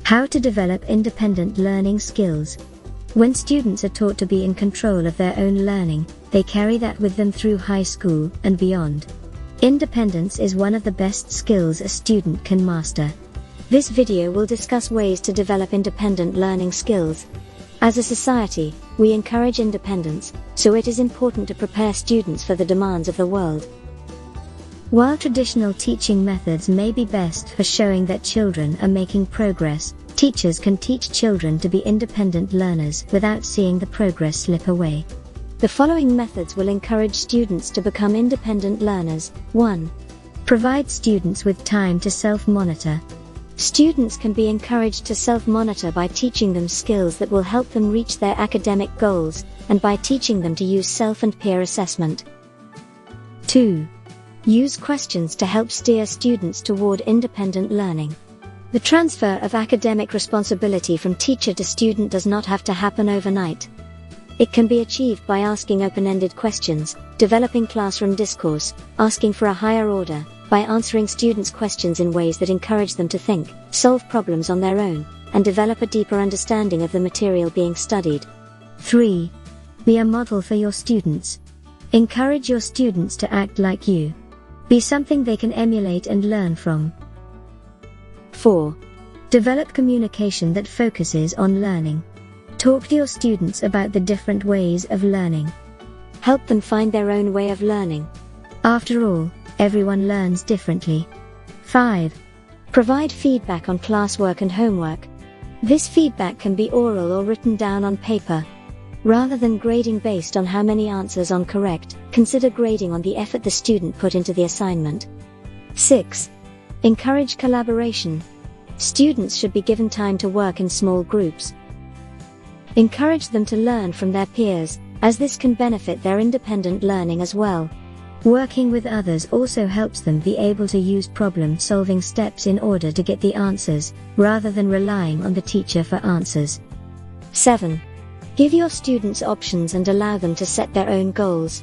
How to develop independent learning skills. When students are taught to be in control of their own learning, they carry that with them through high school and beyond. Independence is one of the best skills a student can master. This video will discuss ways to develop independent learning skills. As a society, we encourage independence, so it is important to prepare students for the demands of the world. While traditional teaching methods may be best for showing that children are making progress, teachers can teach children to be independent learners without seeing the progress slip away. The following methods will encourage students to become independent learners. 1. Provide students with time to self-monitor. Students can be encouraged to self-monitor by teaching them skills that will help them reach their academic goals, and by teaching them to use self and peer assessment. 2. Use questions to help steer students toward independent learning. The transfer of academic responsibility from teacher to student does not have to happen overnight. It can be achieved by asking open-ended questions, developing classroom discourse, asking for a higher order, by answering students' questions in ways that encourage them to think, solve problems on their own, and develop a deeper understanding of the material being studied. 3. Be a model for your students. Encourage your students to act like you. Be something they can emulate and learn from. 4. Develop communication that focuses on learning. Talk to your students about the different ways of learning. Help them find their own way of learning. After all, everyone learns differently. 5. Provide feedback on classwork and homework. This feedback can be oral or written down on paper. Rather than grading based on how many answers are correct, consider grading on the effort the student put into the assignment. 6. Encourage collaboration. Students should be given time to work in small groups. Encourage them to learn from their peers, as this can benefit their independent learning as well. Working with others also helps them be able to use problem-solving steps in order to get the answers, rather than relying on the teacher for answers. 7. Give your students options and allow them to set their own goals.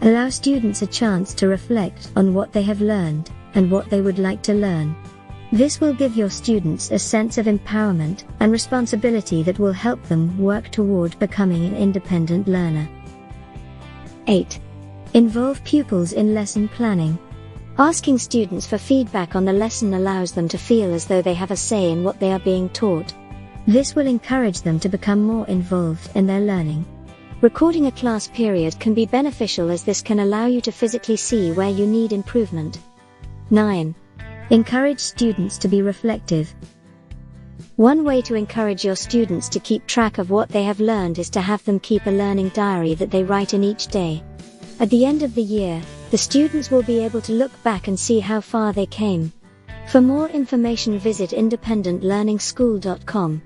Allow students a chance to reflect on what they have learned, and what they would like to learn. This will give your students a sense of empowerment and responsibility that will help them work toward becoming an independent learner. 8. Involve pupils in lesson planning. Asking students for feedback on the lesson allows them to feel as though they have a say in what they are being taught. This will encourage them to become more involved in their learning. Recording a class period can be beneficial, as this can allow you to physically see where you need improvement. 9. Encourage students to be reflective. One way to encourage your students to keep track of what they have learned is to have them keep a learning diary that they write in each day. At the end of the year, the students will be able to look back and see how far they came. For more information, visit independentlearningschool.com.